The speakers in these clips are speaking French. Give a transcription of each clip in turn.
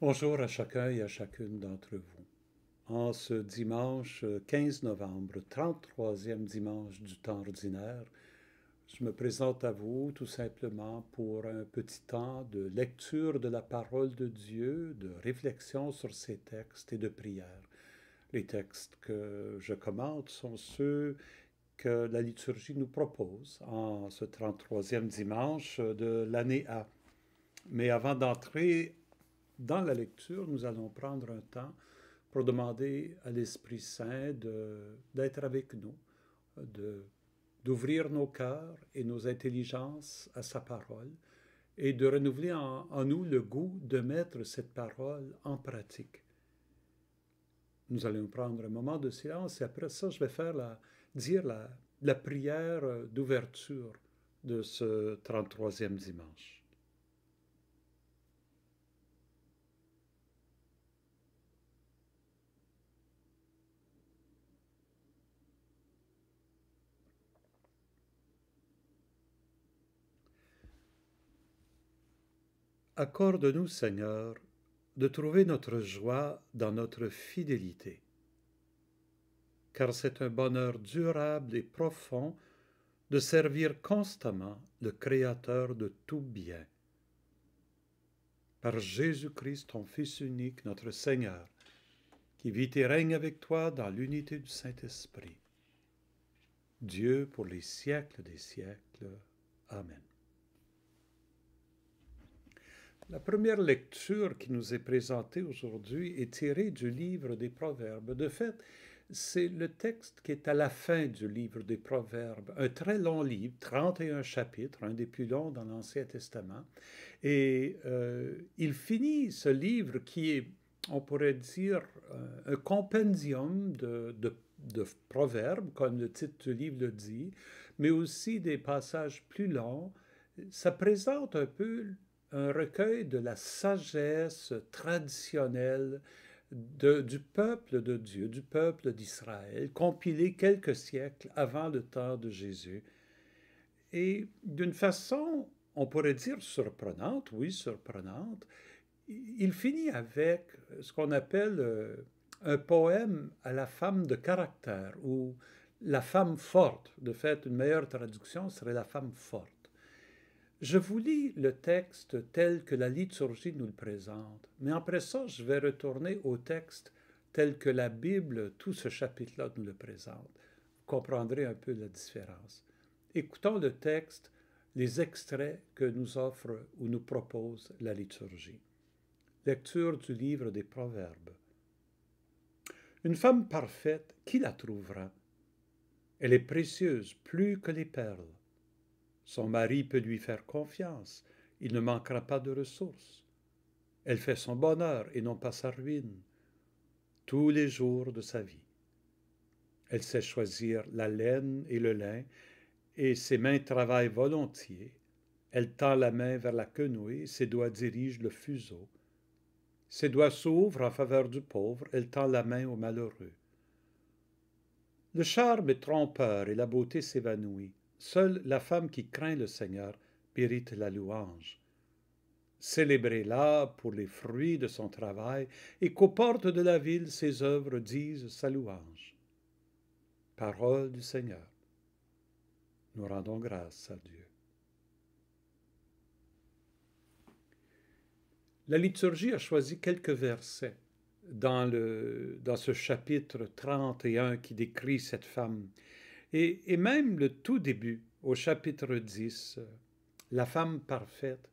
Bonjour à chacun et à chacune d'entre vous. En ce dimanche 15 novembre, 33e dimanche du temps ordinaire, je me présente à vous tout simplement pour un petit temps de lecture de la parole de Dieu, de réflexion sur ses textes et de prière. Les textes que je commente sont ceux que la liturgie nous propose en ce 33e dimanche de l'année A. Mais avant d'entrer dans la lecture, nous allons prendre un temps pour demander à l'Esprit Saint d'être avec nous, d'ouvrir nos cœurs et nos intelligences à sa parole et de renouveler en nous le goût de mettre cette parole en pratique. Nous allons prendre un moment de silence et après ça, je vais dire la prière d'ouverture de ce 33e dimanche. Accorde-nous, Seigneur, de trouver notre joie dans notre fidélité, car c'est un bonheur durable et profond de servir constamment le Créateur de tout bien. Par Jésus-Christ, ton Fils unique, notre Seigneur, qui vit et règne avec toi dans l'unité du Saint-Esprit. Dieu pour les siècles des siècles. Amen. La première lecture qui nous est présentée aujourd'hui est tirée du livre des Proverbes. De fait, c'est le texte qui est à la fin du livre des Proverbes, un très long livre, 31 chapitres, un des plus longs dans l'Ancien Testament. Et il finit ce livre qui est, on pourrait dire, un compendium de proverbes, comme le titre du livre le dit, mais aussi des passages plus longs. Ça présente un peu un recueil de la sagesse traditionnelle du peuple de Dieu, du peuple d'Israël, compilé quelques siècles avant le temps de Jésus. Et d'une façon, on pourrait dire surprenante, oui, surprenante, il finit avec ce qu'on appelle un poème à la femme de caractère, ou la femme forte. De fait, une meilleure traduction serait la femme forte. Je vous lis le texte tel que la liturgie nous le présente, mais après ça, je vais retourner au texte tel que la Bible, tout ce chapitre-là, nous le présente. Vous comprendrez un peu la différence. Écoutons le texte, les extraits que nous offre ou nous propose la liturgie. Lecture du livre des Proverbes. Une femme parfaite, qui la trouvera? Elle est précieuse plus que les perles. Son mari peut lui faire confiance, il ne manquera pas de ressources. Elle fait son bonheur et non pas sa ruine, tous les jours de sa vie. Elle sait choisir la laine et le lin, et ses mains travaillent volontiers. Elle tend la main vers la quenouille, ses doigts dirigent le fuseau. Ses doigts s'ouvrent en faveur du pauvre, elle tend la main au malheureux. Le charme est trompeur et la beauté s'évanouit. Seule la femme qui craint le Seigneur mérite la louange. Célébrez-la pour les fruits de son travail et qu'aux portes de la ville ses œuvres disent sa louange. Parole du Seigneur. Nous rendons grâce à Dieu. La liturgie a choisi quelques versets dans ce chapitre 31 qui décrit cette femme. Et même le tout début, au chapitre 10, la femme parfaite,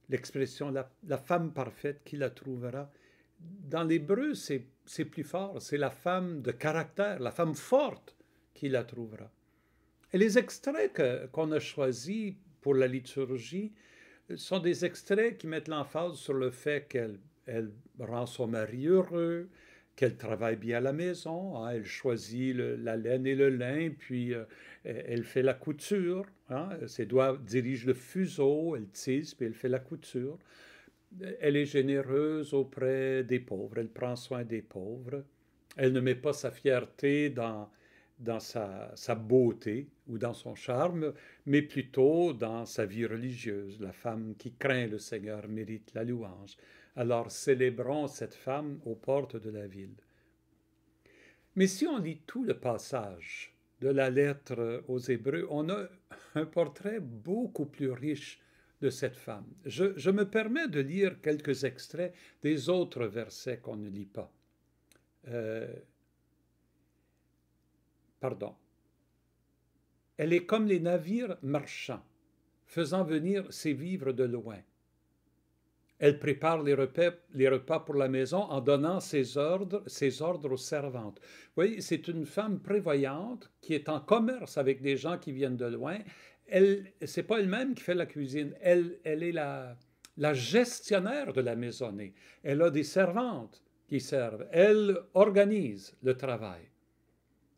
l'expression la femme parfaite qui la trouvera. Dans l'hébreu, c'est plus fort, c'est la femme de caractère, la femme forte qui la trouvera. Et les extraits qu'on a choisis pour la liturgie sont des extraits qui mettent l'emphase sur le fait qu'elle rend son mari heureux, qu'elle travaille bien à la maison, hein, elle choisit la laine et le lin, puis elle fait la couture, hein, ses doigts dirigent le fuseau, elle tisse, puis elle fait la couture. Elle est généreuse auprès des pauvres, elle prend soin des pauvres. Elle ne met pas sa fierté dans sa beauté ou dans son charme, mais plutôt dans sa vie religieuse. La femme qui craint le Seigneur mérite la louange. Alors célébrons cette femme aux portes de la ville. Mais si on lit tout le passage de la lettre aux Hébreux, on a un portrait beaucoup plus riche de cette femme. Je me permets de lire quelques extraits des autres versets qu'on ne lit pas. Pardon. Elle est comme les navires marchands, faisant venir ses vivres de loin. Elle prépare les repas pour la maison en donnant ses ordres aux servantes. Vous voyez, c'est une femme prévoyante qui est en commerce avec des gens qui viennent de loin. C'est pas elle-même qui fait la cuisine. Elle est la gestionnaire de la maisonnée. Elle a des servantes qui servent. Elle organise le travail.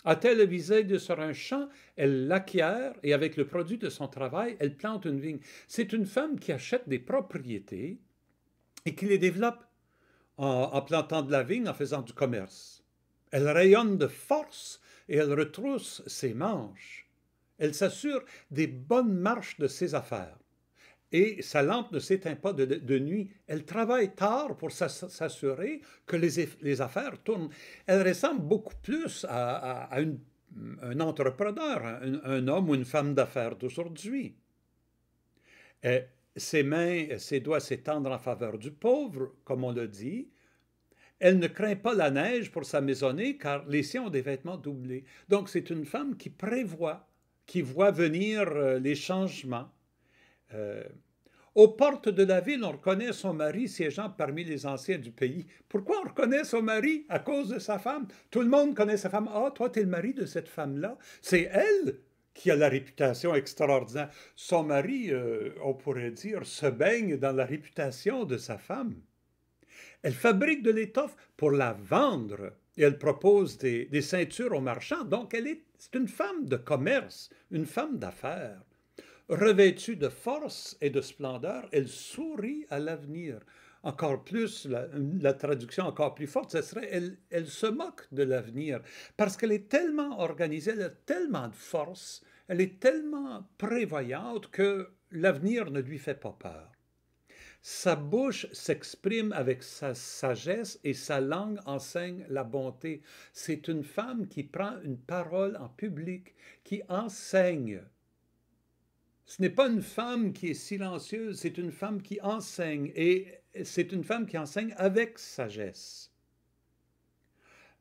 A-t-elle visé sur un champ? Elle l'acquiert et avec le produit de son travail, elle plante une vigne. C'est une femme qui achète des propriétés et qui les développe en plantant de la vigne, en faisant du commerce. Elle rayonne de force et elle retrousse ses manches. Elle s'assure des bonnes marches de ses affaires. Et sa lampe ne s'éteint pas de nuit. Elle travaille tard pour s'assurer que les affaires tournent. Elle ressemble beaucoup plus à un entrepreneur, un homme ou une femme d'affaires d'aujourd'hui. Ses mains, ses doigts s'étendent en faveur du pauvre, comme on le dit. Elle ne craint pas la neige pour sa maisonnée, car les siens ont des vêtements doublés. Donc c'est une femme qui prévoit, qui voit venir les changements. Aux portes de la ville, on reconnaît son mari siégeant parmi les anciens du pays. Pourquoi on reconnaît son mari? À cause de sa femme. Tout le monde connaît sa femme. Ah, toi, t'es le mari de cette femme-là. C'est elle qui a la réputation extraordinaire. Son mari, on pourrait dire, se baigne dans la réputation de sa femme. Elle fabrique de l'étoffe pour la vendre et elle propose des ceintures aux marchands. Donc, c'est une femme de commerce, une femme d'affaires. Revêtue de force et de splendeur, elle sourit à l'avenir. Encore plus, la traduction encore plus forte, ce serait elle se moque de l'avenir parce qu'elle est tellement organisée, elle a tellement de force, elle est tellement prévoyante que l'avenir ne lui fait pas peur. Sa bouche s'exprime avec sa sagesse et sa langue enseigne la bonté. C'est une femme qui prend une parole en public, qui enseigne. Ce n'est pas une femme qui est silencieuse, c'est une femme qui enseigne, et c'est une femme qui enseigne avec sagesse.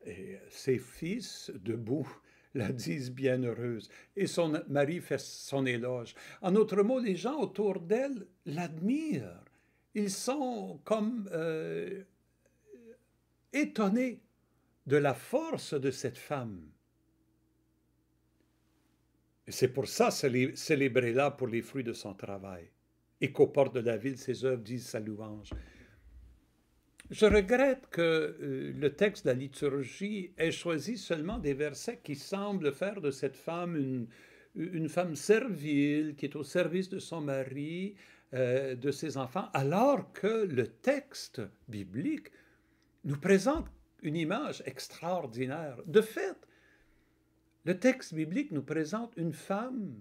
Et ses fils, debout, la disent bienheureuse, et son mari fait son éloge. En d'autres mots, les gens autour d'elle l'admirent. Ils sont comme étonnés de la force de cette femme. Et c'est pour ça célébrez-la pour les fruits de son travail, et qu'aux portes de la ville, ses œuvres disent sa louange. Je regrette que le texte de la liturgie ait choisi seulement des versets qui semblent faire de cette femme une femme servile, qui est au service de son mari, de ses enfants, alors que le texte biblique nous présente une image extraordinaire. De fait, le texte biblique nous présente une femme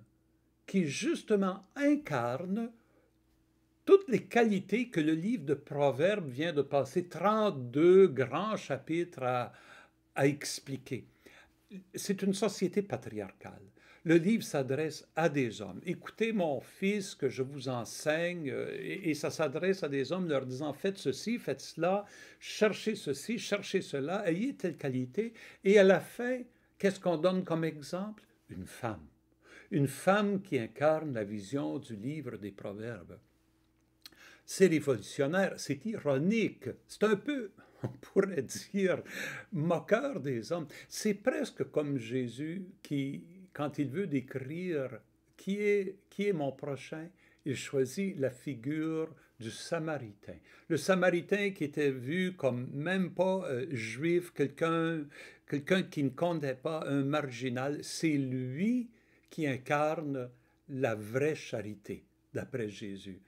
qui justement incarne toutes les qualités que le livre de Proverbes vient de passer 32 grands chapitres à expliquer. C'est une société patriarcale. Le livre s'adresse à des hommes. Écoutez mon fils que je vous enseigne, et ça s'adresse à des hommes leur disant faites ceci, faites cela, cherchez ceci, cherchez cela, ayez telle qualité. Et à la fin, qu'est-ce qu'on donne comme exemple? Une femme. Une femme qui incarne la vision du livre des Proverbes. C'est révolutionnaire, c'est ironique, c'est un peu, on pourrait dire, moqueur des hommes. C'est presque comme Jésus qui, quand il veut décrire qui est mon prochain, il choisit la figure du Samaritain. Le Samaritain qui était vu comme même pas juif, quelqu'un qui ne comptait pas, un marginal, c'est lui qui incarne la vraie charité, d'après Jésus.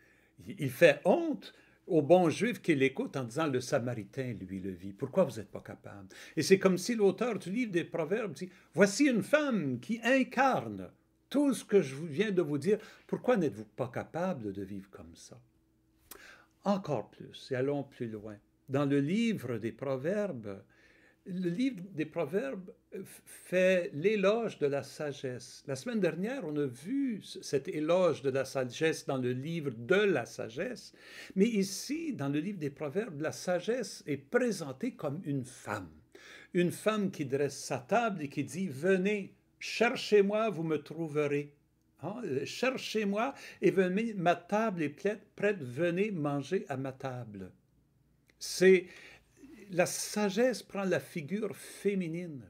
Il fait honte au bon juif qui l'écoute en disant, le Samaritain, lui, le vit. Pourquoi vous n'êtes pas capable? Et c'est comme si l'auteur du livre des Proverbes dit, voici une femme qui incarne tout ce que je viens de vous dire. Pourquoi n'êtes-vous pas capable de vivre comme ça? Encore plus, et allons plus loin. Dans le livre des Proverbes, le livre des Proverbes fait l'éloge de la sagesse. La semaine dernière, on a vu cet éloge de la sagesse dans le livre de la sagesse, mais ici, dans le livre des Proverbes, la sagesse est présentée comme une femme qui dresse sa table et qui dit « Venez, cherchez-moi, vous me trouverez ». Hein? Cherchez-moi et venez, ma table est prête, venez manger à ma table. C'est la sagesse prend la figure féminine.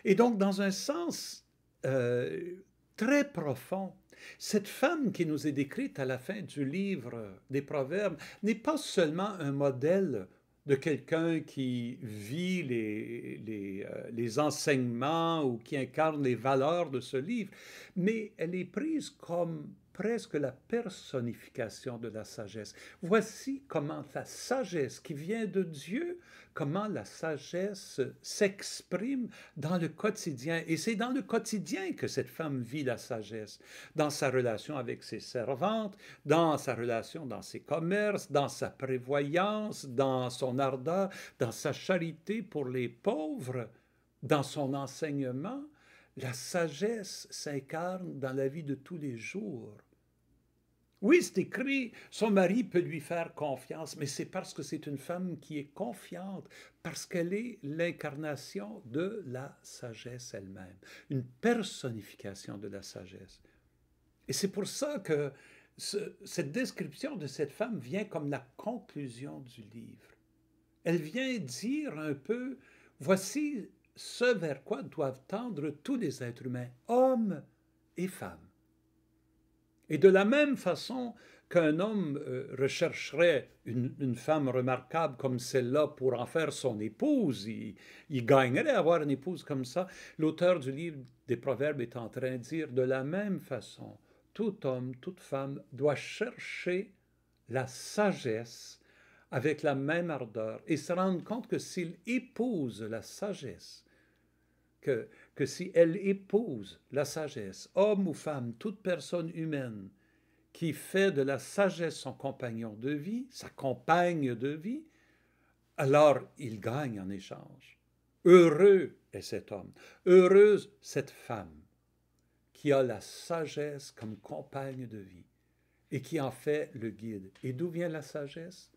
Et donc, dans un sens très profond, cette femme qui nous est décrite à la fin du livre des Proverbes n'est pas seulement un modèle de quelqu'un qui vit les enseignements ou qui incarne les valeurs de ce livre, mais elle est prise comme presque la personnification de la sagesse. Voici comment la sagesse qui vient de Dieu, comment la sagesse s'exprime dans le quotidien. Et c'est dans le quotidien que cette femme vit la sagesse, dans sa relation avec ses servantes, dans sa relation dans ses commerces, dans sa prévoyance, dans son ardeur, dans sa charité pour les pauvres, dans son enseignement. La sagesse s'incarne dans la vie de tous les jours. Oui, c'est écrit, son mari peut lui faire confiance, mais c'est parce que c'est une femme qui est confiante, parce qu'elle est l'incarnation de la sagesse elle-même, une personnification de la sagesse. Et c'est pour ça que cette description de cette femme vient comme la conclusion du livre. Elle vient dire un peu, voici ce vers quoi doivent tendre tous les êtres humains, hommes et femmes. Et de la même façon qu'un homme rechercherait une femme remarquable comme celle-là pour en faire son épouse, il gagnerait à avoir une épouse comme ça, l'auteur du livre des Proverbes est en train de dire de la même façon, tout homme, toute femme doit chercher la sagesse avec la même ardeur et se rendre compte que s'il épouse la sagesse, que si elle épouse la sagesse, homme ou femme, toute personne humaine qui fait de la sagesse son compagnon de vie, sa compagne de vie, alors il gagne en échange. Heureux est cet homme, heureuse cette femme qui a la sagesse comme compagne de vie et qui en fait le guide. Et d'où vient la sagesse?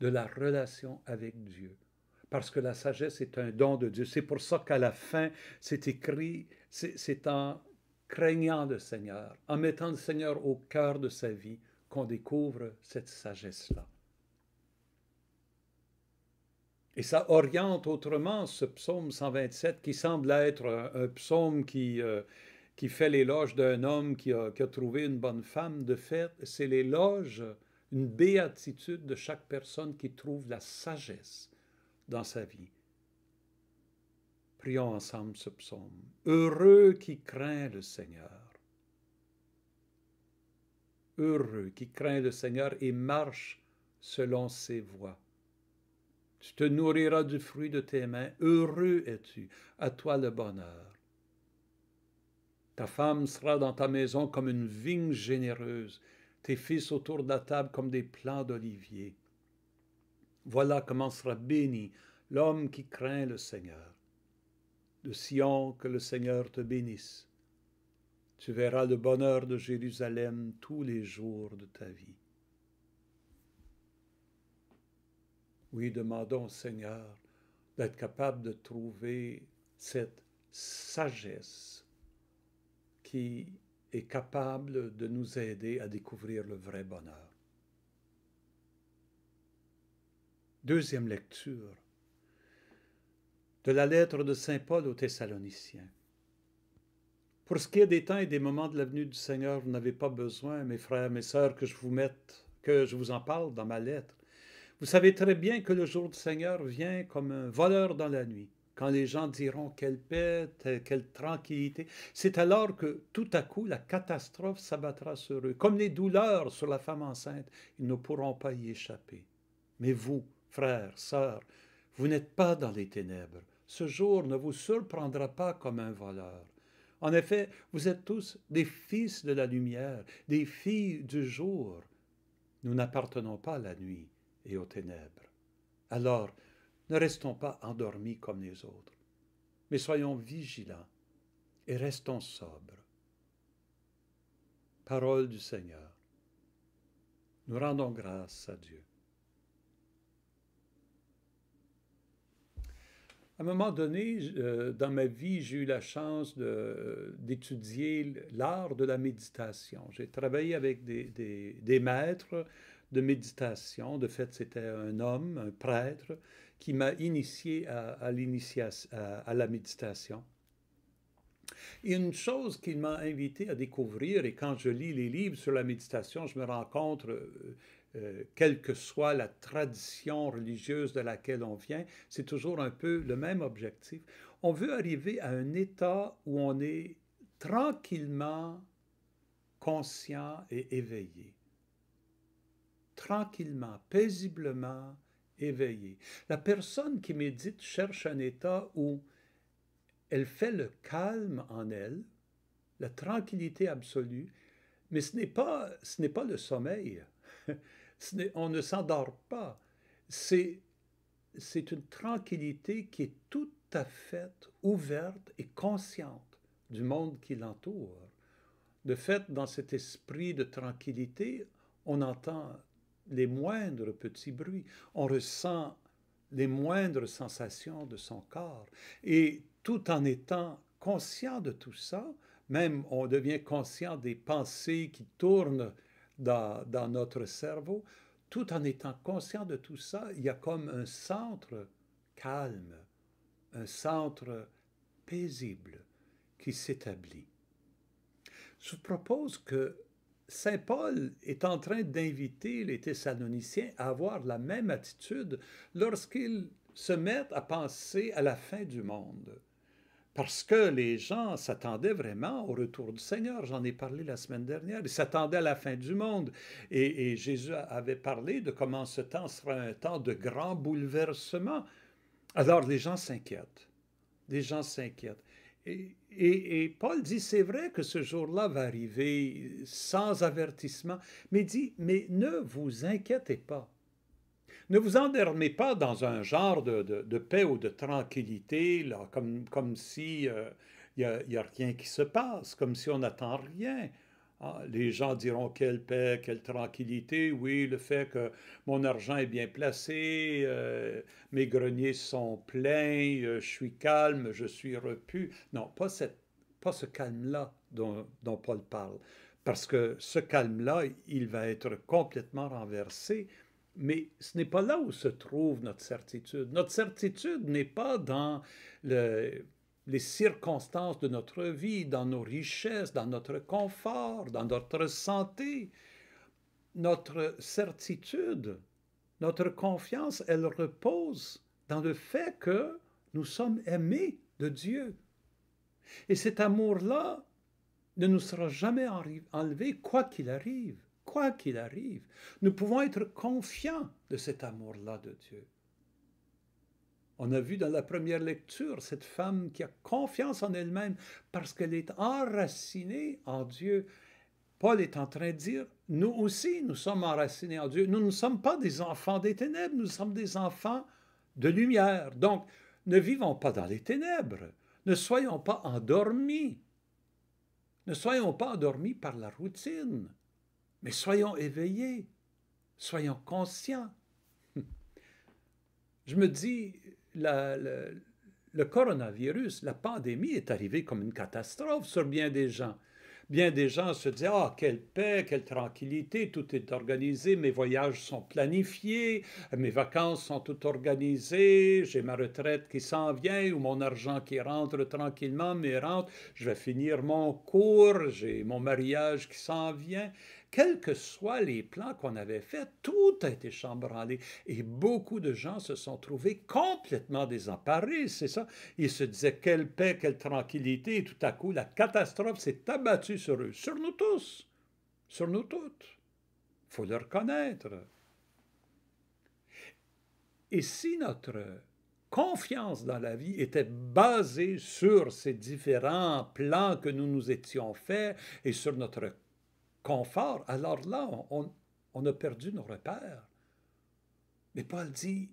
De la relation avec Dieu. Parce que la sagesse est un don de Dieu. C'est pour ça qu'à la fin, c'est écrit, c'est en craignant le Seigneur, en mettant le Seigneur au cœur de sa vie, qu'on découvre cette sagesse-là. Et ça oriente autrement ce psaume 127 qui semble être un psaume qui fait l'éloge d'un homme qui a trouvé une bonne femme. De fait, c'est l'éloge, une béatitude de chaque personne qui trouve la sagesse dans sa vie. Prions ensemble ce psaume. Heureux qui craint le Seigneur. Heureux qui craint le Seigneur et marche selon ses voies. Tu te nourriras du fruit de tes mains. Heureux es-tu, à toi le bonheur. Ta femme sera dans ta maison comme une vigne généreuse, tes fils autour de la table comme des plants d'olivier. Voilà comment sera béni l'homme qui craint le Seigneur. De Sion, que le Seigneur te bénisse. Tu verras le bonheur de Jérusalem tous les jours de ta vie. Oui, demandons au Seigneur d'être capable de trouver cette sagesse qui est capable de nous aider à découvrir le vrai bonheur. Deuxième lecture de la lettre de saint Paul aux Thessaloniciens. Pour ce qui est des temps et des moments de la venue du Seigneur, vous n'avez pas besoin, mes frères, mes sœurs, que je vous en parle dans ma lettre. Vous savez très bien que le jour du Seigneur vient comme un voleur dans la nuit. quand les gens diront quelle paix, quelle tranquillité, c'est alors que tout à coup la catastrophe s'abattra sur eux. Comme les douleurs sur la femme enceinte, ils ne pourront pas y échapper. Mais vous, frères, sœurs, vous n'êtes pas dans les ténèbres. Ce jour ne vous surprendra pas comme un voleur. En effet, vous êtes tous des fils de la lumière, des filles du jour. Nous n'appartenons pas à la nuit et aux ténèbres. Alors, ne restons pas endormis comme les autres, mais soyons vigilants et restons sobres. Parole du Seigneur. Nous rendons grâce à Dieu. À un moment donné, dans ma vie, j'ai eu la chance d'étudier l'art de la méditation. J'ai travaillé avec des maîtres de méditation. De fait, c'était un homme, un prêtre, qui m'a initié à la méditation. Et une chose qu'il m'a invité à découvrir, et quand je lis les livres sur la méditation, je me rends compte, quelle que soit la tradition religieuse de laquelle on vient, c'est toujours un peu le même objectif. On veut arriver à un état où on est tranquillement conscient et éveillé. Tranquillement, paisiblement éveillé. La personne qui médite cherche un état où elle fait le calme en elle, la tranquillité absolue, mais ce n'est pas le sommeil. On ne s'endort pas. C'est une tranquillité qui est tout à fait ouverte et consciente du monde qui l'entoure. De fait, dans cet esprit de tranquillité, on entend les moindres petits bruits, on ressent les moindres sensations de son corps. Et tout en étant conscient de tout ça, même on devient conscient des pensées qui tournent dans notre cerveau, tout en étant conscient de tout ça, il y a comme un centre calme, un centre paisible qui s'établit. Je vous propose que Saint Paul est en train d'inviter les Thessaloniciens à avoir la même attitude lorsqu'ils se mettent à penser à la fin du monde. Parce que les gens s'attendaient vraiment au retour du Seigneur. J'en ai parlé la semaine dernière. Ils s'attendaient à la fin du monde. Et Jésus avait parlé de comment ce temps sera un temps de grand bouleversement. Alors les gens s'inquiètent. Les gens s'inquiètent. Et Paul dit, c'est vrai que ce jour-là va arriver sans avertissement, mais il dit, mais ne vous inquiétez pas. Ne vous endormez pas dans un genre de paix ou de tranquillité, là, comme si y a rien qui se passe, comme si on n'attend rien. Ah, les gens diront quelle paix, quelle tranquillité. Oui, le fait que mon argent est bien placé, mes greniers sont pleins, je suis calme, je suis repu. Non, pas ce calme-là dont Paul parle. Parce que ce calme-là, il va être complètement renversé. Mais ce n'est pas là où se trouve notre certitude. Notre certitude n'est pas dans les circonstances de notre vie, dans nos richesses, dans notre confort, dans notre santé. Notre certitude, notre confiance, elle repose dans le fait que nous sommes aimés de Dieu. Et cet amour-là ne nous sera jamais enlevé, quoi qu'il arrive. Quoi qu'il arrive, nous pouvons être confiants de cet amour-là de Dieu. On a vu dans la première lecture cette femme qui a confiance en elle-même parce qu'elle est enracinée en Dieu. Paul est en train de dire, nous aussi, nous sommes enracinés en Dieu. Nous ne sommes pas des enfants des ténèbres, nous sommes des enfants de lumière. Donc, ne vivons pas dans les ténèbres. Ne soyons pas endormis. Ne soyons pas endormis par la routine. Mais soyons éveillés, soyons conscients. Je me dis, le coronavirus, la pandémie est arrivée comme une catastrophe sur bien des gens. Bien des gens se disent, ah, quelle paix, quelle tranquillité, tout est organisé, mes voyages sont planifiés, mes vacances sont toutes organisées, j'ai ma retraite qui s'en vient ou mon argent qui rentre tranquillement, mais rentre, je vais finir mon cours, j'ai mon mariage qui s'en vient. quels que soient les plans qu'on avait faits, tout a été chambranlé. Et beaucoup de gens se sont trouvés complètement désemparés, c'est ça. Ils se disaient quelle paix, quelle tranquillité, et tout à coup, la catastrophe s'est abattue sur eux, sur nous tous, sur nous toutes. Il faut le reconnaître. Et si notre confiance dans la vie était basée sur ces différents plans que nous nous étions faits et sur notre confort, alors là, on a perdu nos repères. Mais Paul dit,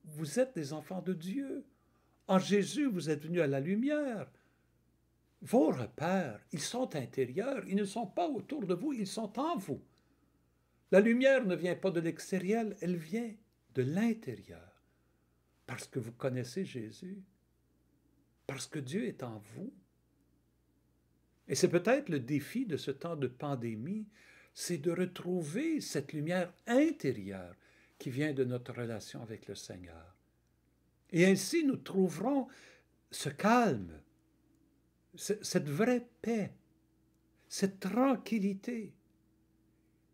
vous êtes des enfants de Dieu. En Jésus, vous êtes venus à la lumière. Vos repères, ils sont intérieurs, ils ne sont pas autour de vous, ils sont en vous. La lumière ne vient pas de l'extérieur, elle vient de l'intérieur. Parce que vous connaissez Jésus, parce que Dieu est en vous. Et c'est peut-être le défi de ce temps de pandémie, c'est de retrouver cette lumière intérieure qui vient de notre relation avec le Seigneur. Et ainsi, nous trouverons ce calme, cette vraie paix, cette tranquillité,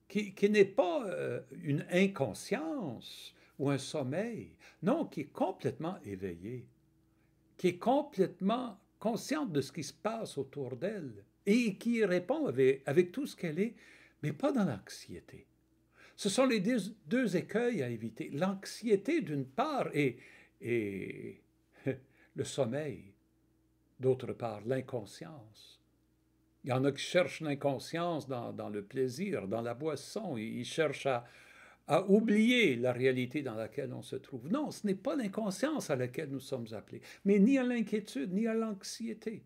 qui n'est pas une inconscience ou un sommeil, non, qui est complètement éveillée, qui est complètement consciente de ce qui se passe autour d'elle et qui répond avec tout ce qu'elle est, mais pas dans l'anxiété. Ce sont les deux écueils à éviter. L'anxiété d'une part et le sommeil, d'autre part, l'inconscience. Il y en a qui cherchent l'inconscience dans le plaisir, dans la boisson. Ils cherchent à oublier la réalité dans laquelle on se trouve. Non, ce n'est pas l'inconscience à laquelle nous sommes appelés, mais ni à l'inquiétude, ni à l'anxiété.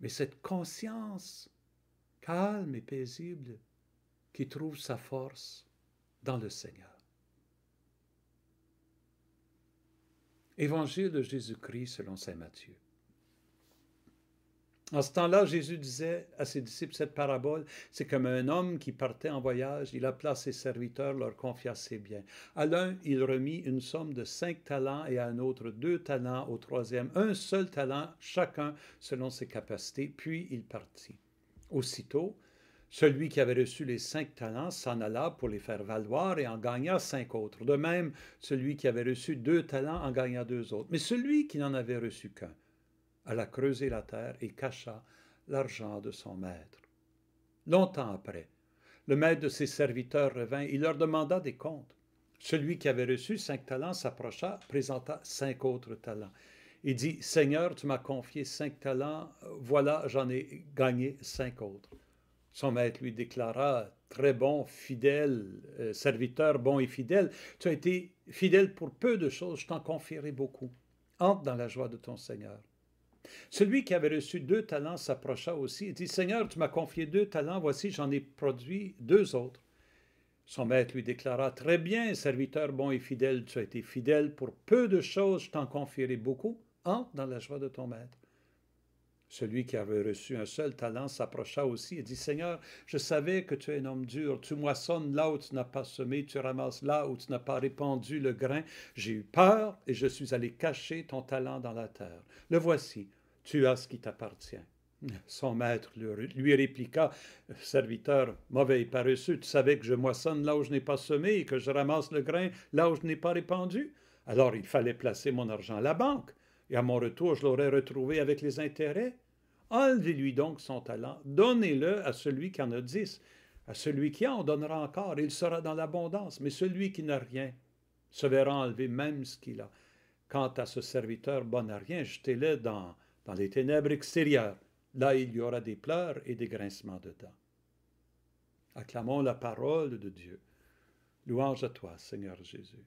Mais cette conscience calme et paisible qui trouve sa force dans le Seigneur. Évangile de Jésus-Christ selon saint Matthieu. En ce temps-là, Jésus disait à ses disciples cette parabole, c'est comme un homme qui partait en voyage, il appela ses serviteurs, leur confia ses biens. À l'un, il remit une somme de 5 talents et à un autre 2 talents, au troisième un seul talent, chacun selon ses capacités, puis il partit. Aussitôt, celui qui avait reçu les 5 talents s'en alla pour les faire valoir et en gagna 5 autres. De même, celui qui avait reçu 2 talents en gagna 2 autres. Mais celui qui n'en avait reçu qu'un alla creuser la terre et cacha l'argent de son maître. Longtemps après, le maître de ses serviteurs revint, il leur demanda des comptes. Celui qui avait reçu 5 talents s'approcha, présenta 5 autres talents. Il dit, « Seigneur, tu m'as confié 5 talents, voilà, j'en ai gagné 5 autres. » Son maître lui déclara, « Très bon, fidèle, serviteur bon et fidèle, tu as été fidèle pour peu de choses, je t'en confierai beaucoup. Entre dans la joie de ton Seigneur. » Celui qui avait reçu 2 talents s'approcha aussi et dit, « Seigneur, tu m'as confié 2 talents, voici, j'en ai produit 2 autres. » Son maître lui déclara, « Très bien, serviteur bon et fidèle, tu as été fidèle pour peu de choses, je t'en confierai beaucoup. Entre dans la joie de ton maître. » Celui qui avait reçu un seul talent s'approcha aussi et dit, « Seigneur, je savais que tu es un homme dur, tu moissonnes là où tu n'as pas semé, tu ramasses là où tu n'as pas répandu le grain. J'ai eu peur et je suis allé cacher ton talent dans la terre. Le voici, tu as ce qui t'appartient. » Son maître lui répliqua, « Serviteur mauvais et paresseux, tu savais que je moissonne là où je n'ai pas semé et que je ramasse le grain là où je n'ai pas répandu? Alors il fallait placer mon argent à la banque. Et à mon retour, je l'aurais retrouvé avec les intérêts. Enlevez-lui donc son talent, donnez-le à celui qui en a 10. À celui qui a, on donnera encore, et il sera dans l'abondance. Mais celui qui n'a rien se verra enlever même ce qu'il a. Quant à ce serviteur bon à rien, jetez-le dans les ténèbres extérieures. Là, il y aura des pleurs et des grincements de dents. » Acclamons la parole de Dieu. Louange à toi, Seigneur Jésus.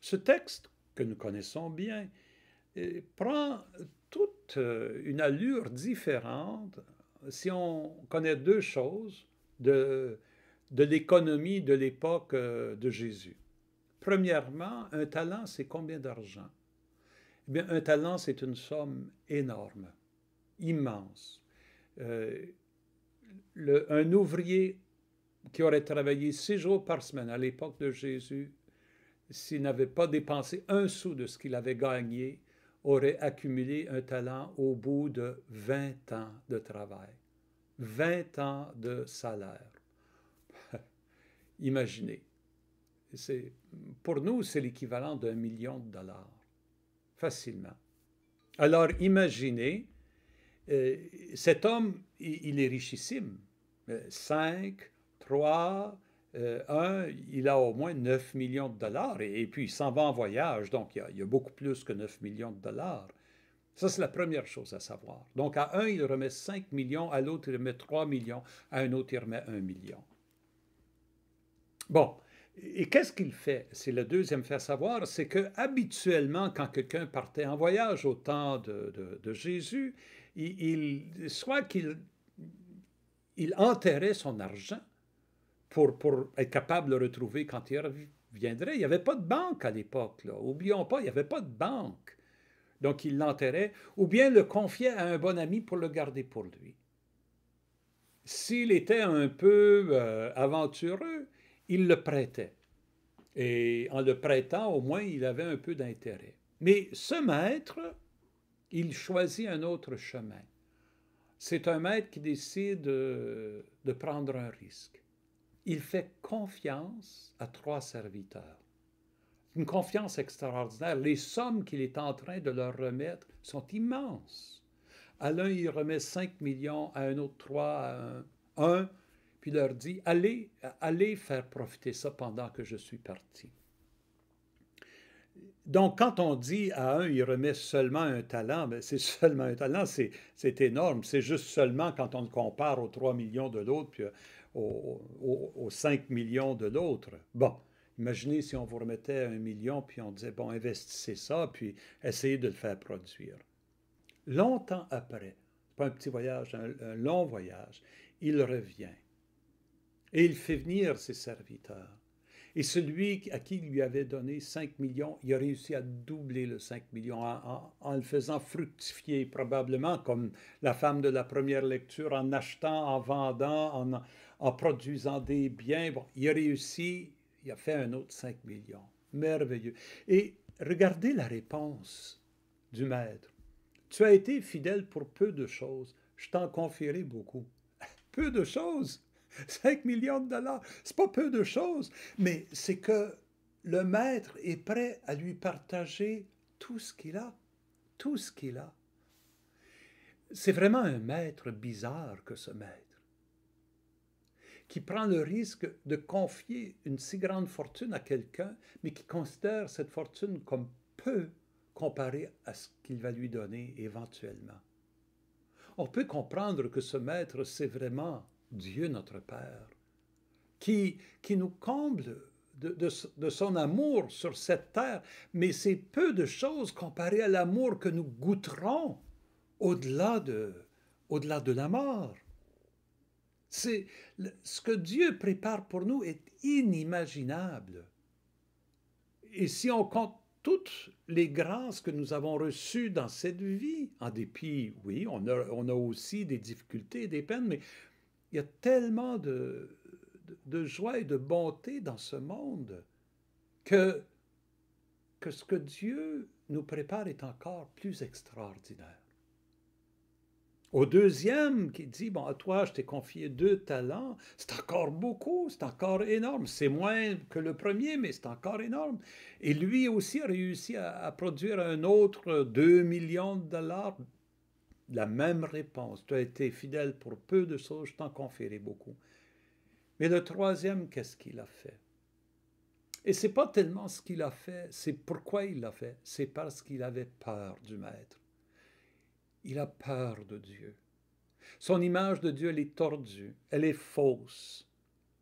Ce texte, que nous connaissons bien, prend toute une allure différente si on connaît 2 choses de l'économie de l'époque de Jésus. Premièrement, un talent, c'est combien d'argent? Eh bien, un talent, c'est une somme énorme, immense. Un ouvrier qui aurait travaillé 6 jours par semaine à l'époque de Jésus, s'il n'avait pas dépensé un sou de ce qu'il avait gagné, aurait accumulé un talent au bout de 20 ans de travail. 20 ans de salaire. Imaginez. Pour nous, c'est l'équivalent d'1 million de dollars. Facilement. Alors, imaginez, cet homme, il est richissime. 5, 3, 1, il a au moins 9 millions de dollars. Et puis, il s'en va en voyage, donc il y a beaucoup plus que 9 millions de dollars. Ça, c'est la première chose à savoir. Donc, à un, il remet 5 millions, à l'autre, il remet 3 millions, à un autre, il remet 1 million. Bon, et qu'est-ce qu'il fait? C'est le deuxième fait savoir, c'est que habituellement, quand quelqu'un partait en voyage au temps de Jésus, soit qu'il enterrait son argent pour être capable de le retrouver quand il reviendrait. Il n'y avait pas de banque à l'époque, là. Oublions pas, il n'y avait pas de banque. Donc, il l'enterrait, ou bien le confiait à un bon ami pour le garder pour lui. S'il était un peu aventureux, il le prêtait. Et en le prêtant, au moins, il avait un peu d'intérêt. Mais ce maître, il choisit un autre chemin. C'est un maître qui décide de prendre un risque. Il fait confiance à 3 serviteurs. Une confiance extraordinaire. Les sommes qu'il est en train de leur remettre sont immenses. À l'un, il remet 5 millions, à un autre 3, à un, puis il leur dit, allez faire profiter ça pendant que je suis parti. Donc, quand on dit à un, il remet seulement un talent, ben c'est seulement un talent, c'est énorme. C'est juste seulement quand on le compare aux 3 millions de l'autre, puis aux 5 millions de l'autre. Bon, imaginez si on vous remettait 1 million, puis on disait, bon, investissez ça, puis essayez de le faire produire. Longtemps après, pas un petit voyage, un long voyage, il revient. Et il fait venir ses serviteurs. Et celui à qui il lui avait donné 5 millions, il a réussi à doubler le 5 millions en le faisant fructifier, probablement comme la femme de la première lecture, en achetant, en vendant, en produisant des biens. Bon, il a réussi, il a fait un autre 5 millions. Merveilleux. Et regardez la réponse du maître. Tu as été fidèle pour peu de choses, je t'en confierai beaucoup. Peu de choses. 5 millions de dollars, c'est pas peu de choses, mais c'est que le maître est prêt à lui partager tout ce qu'il a, tout ce qu'il a. C'est vraiment un maître bizarre que ce maître, qui prend le risque de confier une si grande fortune à quelqu'un, mais qui considère cette fortune comme peu comparée à ce qu'il va lui donner éventuellement. On peut comprendre que ce maître, c'est vraiment Dieu notre Père, qui nous comble de son amour sur cette terre, mais c'est peu de choses comparé à l'amour que nous goûterons au-delà de la mort. Ce que Dieu prépare pour nous est inimaginable. Et si on compte toutes les grâces que nous avons reçues dans cette vie, en dépit, oui, on a aussi des difficultés et des peines, mais il y a tellement de joie et de bonté dans ce monde que ce que Dieu nous prépare est encore plus extraordinaire. Au deuxième qui dit, bon, à toi, je t'ai confié 2 talents, c'est encore beaucoup, c'est encore énorme. C'est moins que le premier, mais c'est encore énorme. Et lui aussi a réussi à produire un autre 2 millions de dollars. La même réponse. Tu as été fidèle pour peu de choses, je t'en confierai beaucoup. Mais le troisième, qu'est-ce qu'il a fait? Et ce n'est pas tellement ce qu'il a fait, c'est pourquoi il l'a fait. C'est parce qu'il avait peur du Maître. Il a peur de Dieu. Son image de Dieu, elle est tordue, elle est fausse.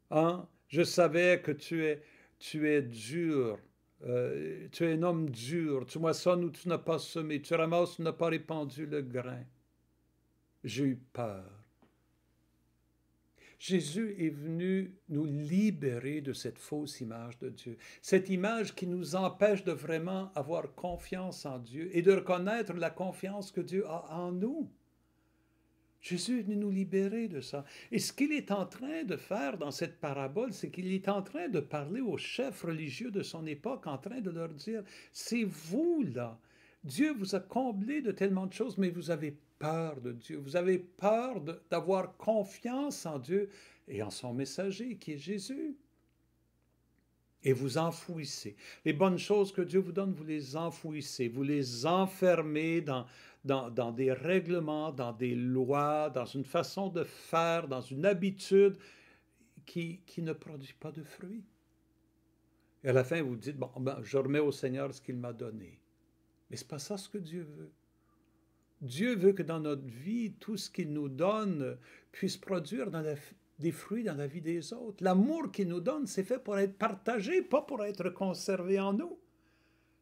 Hein? Je savais que tu es dur, tu es un homme dur, tu moissonnes où tu n'as pas semé, tu ramasses où tu n'as pas répandu le grain. J'ai eu peur. Jésus est venu nous libérer de cette fausse image de Dieu, cette image qui nous empêche de vraiment avoir confiance en Dieu et de reconnaître la confiance que Dieu a en nous. Jésus est venu nous libérer de ça. Et ce qu'il est en train de faire dans cette parabole, c'est qu'il est en train de parler aux chefs religieux de son époque, en train de leur dire, c'est vous là, Dieu vous a comblé de tellement de choses, mais vous avez peur de Dieu. Vous avez peur d'avoir confiance en Dieu et en son messager qui est Jésus. Et vous enfouissez. Les bonnes choses que Dieu vous donne, vous les enfouissez, vous les enfermez dans des règlements, dans des lois, dans une façon de faire, dans une habitude qui ne produit pas de fruits. Et à la fin, vous dites, bon, ben, je remets au Seigneur ce qu'il m'a donné. Mais ce n'est pas ça ce que Dieu veut. Dieu veut que dans notre vie, tout ce qu'il nous donne puisse produire des fruits dans la vie des autres. L'amour qu'il nous donne, c'est fait pour être partagé, pas pour être conservé en nous.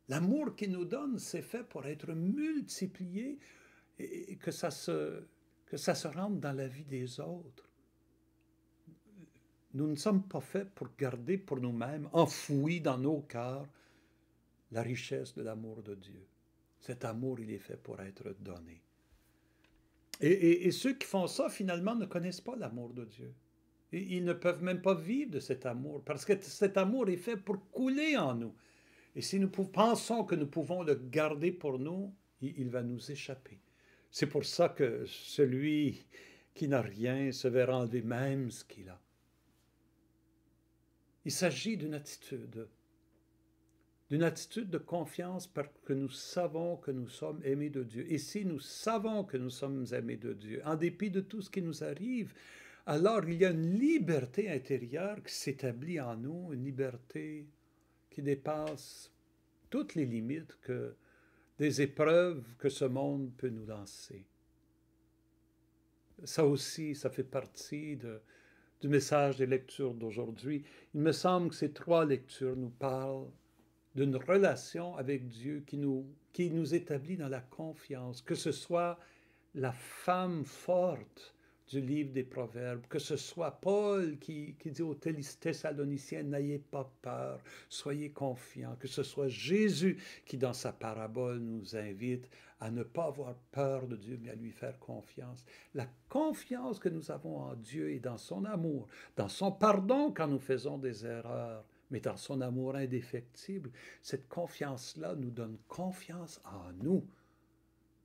L'amour qu'il nous donne, c'est fait pour être multiplié et que ça se rentre dans la vie des autres. Nous ne sommes pas faits pour garder pour nous-mêmes, enfouis dans nos cœurs, la richesse de l'amour de Dieu. Cet amour, il est fait pour être donné. Et ceux qui font ça, finalement, ne connaissent pas l'amour de Dieu. Et ils ne peuvent même pas vivre de cet amour, parce que cet amour est fait pour couler en nous. Et si nous pensons que nous pouvons le garder pour nous, il va nous échapper. C'est pour ça que celui qui n'a rien se verra enlever même ce qu'il a. Il s'agit d'une attitude de confiance parce que nous savons que nous sommes aimés de Dieu. Et si nous savons que nous sommes aimés de Dieu, en dépit de tout ce qui nous arrive, alors il y a une liberté intérieure qui s'établit en nous, une liberté qui dépasse toutes les limites des épreuves que ce monde peut nous lancer. Ça aussi, ça fait partie du message des lectures d'aujourd'hui. Il me semble que ces 3 lectures nous parlent d'une relation avec Dieu qui nous établit dans la confiance, que ce soit la femme forte du livre des Proverbes, que ce soit Paul qui dit aux Thessaloniciens, n'ayez pas peur, soyez confiants, que ce soit Jésus qui, dans sa parabole, nous invite à ne pas avoir peur de Dieu, mais à lui faire confiance. La confiance que nous avons en Dieu et dans son amour, dans son pardon quand nous faisons des erreurs, mais dans son amour indéfectible, cette confiance-là nous donne confiance en nous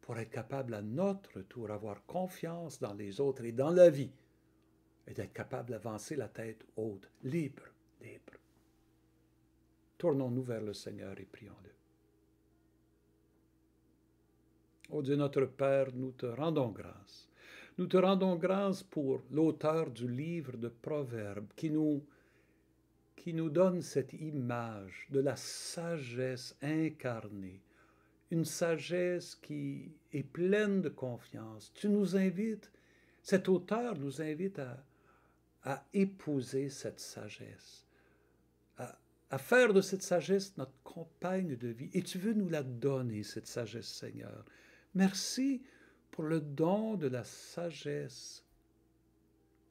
pour être capable à notre tour avoir confiance dans les autres et dans la vie et d'être capable d'avancer la tête haute, libre. Tournons-nous vers le Seigneur et prions-le. Ô Dieu notre Père, nous te rendons grâce. Nous te rendons grâce pour l'auteur du livre de Proverbes qui nous donne cette image de la sagesse incarnée, une sagesse qui est pleine de confiance. Tu nous invites, cet auteur nous invite à épouser cette sagesse, à faire de cette sagesse notre compagne de vie. Et tu veux nous la donner, cette sagesse, Seigneur. Merci pour le don de la sagesse,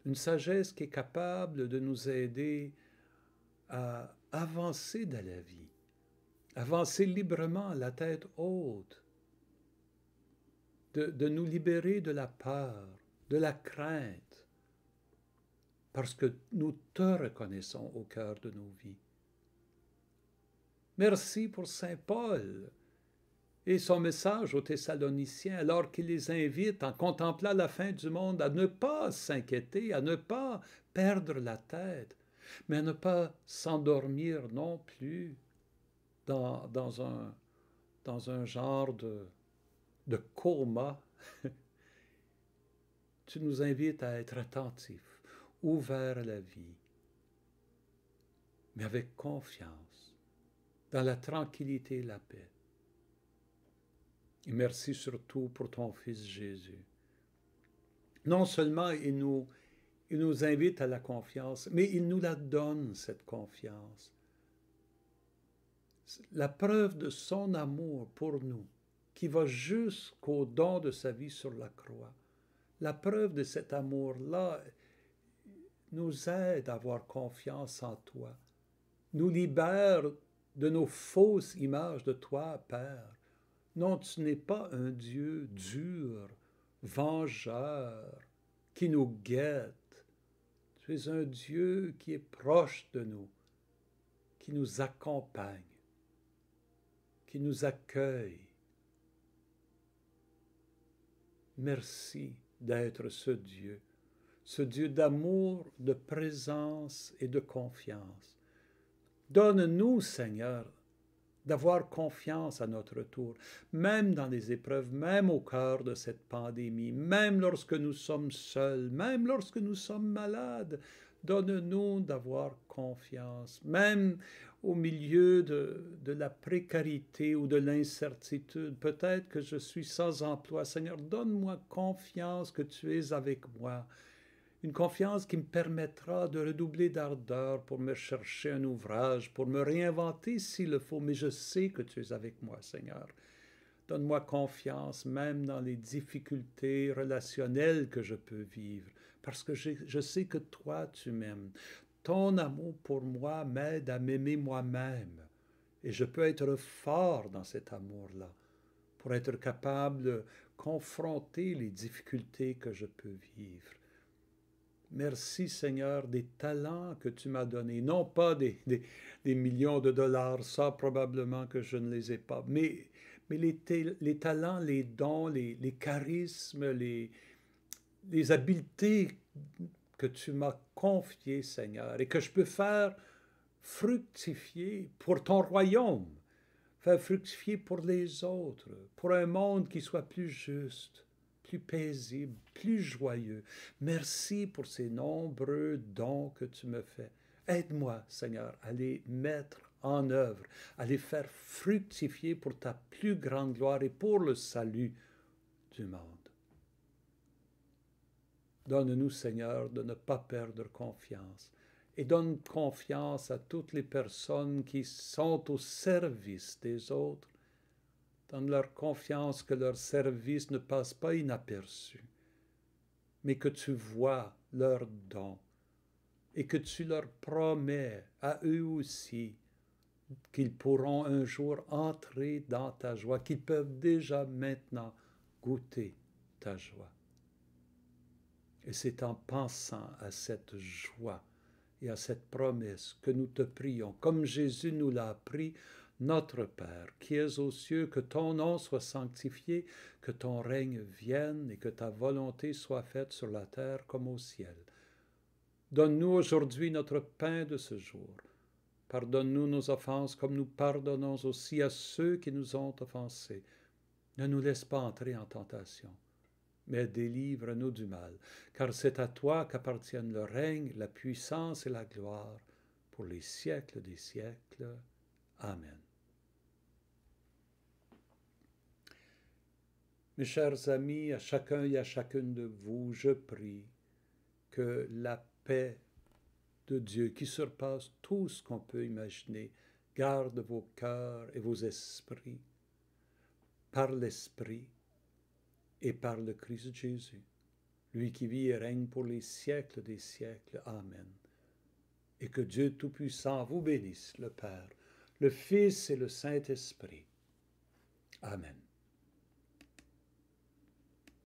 une sagesse qui est capable de nous aider à avancer dans la vie, avancer librement, la tête haute, de nous libérer de la peur, de la crainte, parce que nous te reconnaissons au cœur de nos vies. Merci pour Saint Paul et son message aux Thessaloniciens, alors qu'il les invite, en contemplant la fin du monde, à ne pas s'inquiéter, à ne pas perdre la tête, mais à ne pas s'endormir non plus dans un genre de coma. Tu nous invites à être attentifs, ouverts à la vie, mais avec confiance, dans la tranquillité et la paix. Et merci surtout pour ton Fils Jésus. Non seulement il nous invite à la confiance, mais il nous la donne, cette confiance. La preuve de son amour pour nous, qui va jusqu'au don de sa vie sur la croix. La preuve de cet amour-là nous aide à avoir confiance en toi, nous libère de nos fausses images de toi, Père. Non, tu n'es pas un Dieu dur, vengeur, qui nous guette. Tu es un Dieu qui est proche de nous, qui nous accompagne, qui nous accueille, Merci d'être ce Dieu d'amour, de présence et de confiance. Donne-nous, Seigneur, d'avoir confiance à notre tour, même dans les épreuves, même au cœur de cette pandémie, même lorsque nous sommes seuls, même lorsque nous sommes malades. Donne-nous d'avoir confiance, même au milieu de la précarité ou de l'incertitude. Peut-être que je suis sans emploi. Seigneur, donne-moi confiance que tu es avec moi. Une confiance qui me permettra de redoubler d'ardeur pour me chercher un ouvrage, pour me réinventer s'il le faut, mais je sais que tu es avec moi, Seigneur. Donne-moi confiance même dans les difficultés relationnelles que je peux vivre, parce que je sais que toi, tu m'aimes. Ton amour pour moi m'aide à m'aimer moi-même, et je peux être fort dans cet amour-là, pour être capable de confronter les difficultés que je peux vivre. Merci Seigneur des talents que tu m'as donnés, non pas des millions de dollars, ça probablement que je ne les ai pas, mais les talents, les dons, les charismes, les habiletés que tu m'as confiées, Seigneur, et que je peux faire fructifier pour ton royaume, faire fructifier pour les autres, pour un monde qui soit plus juste, plus paisible, plus joyeux. Merci pour ces nombreux dons que tu me fais. Aide-moi, Seigneur, à les mettre en œuvre, à les faire fructifier pour ta plus grande gloire et pour le salut du monde. Donne-nous, Seigneur, de ne pas perdre confiance et donne confiance à toutes les personnes qui sont au service des autres. Donne leur confiance que leur service ne passe pas inaperçu, mais que tu vois leurs dons et que tu leur promets à eux aussi qu'ils pourront un jour entrer dans ta joie, qu'ils peuvent déjà maintenant goûter ta joie. Et c'est en pensant à cette joie et à cette promesse que nous te prions, comme Jésus nous l'a appris, notre Père, qui es aux cieux, que ton nom soit sanctifié, que ton règne vienne et que ta volonté soit faite sur la terre comme au ciel. Donne-nous aujourd'hui notre pain de ce jour. Pardonne-nous nos offenses comme nous pardonnons aussi à ceux qui nous ont offensés. Ne nous laisse pas entrer en tentation, mais délivre-nous du mal, car c'est à toi qu'appartiennent le règne, la puissance et la gloire, pour les siècles des siècles. Amen. Mes chers amis, à chacun et à chacune de vous, je prie que la paix de Dieu, qui surpasse tout ce qu'on peut imaginer, garde vos cœurs et vos esprits par l'Esprit et par le Christ Jésus, lui qui vit et règne pour les siècles des siècles. Amen. Et que Dieu Tout-Puissant vous bénisse, le Père, le Fils et le Saint-Esprit. Amen.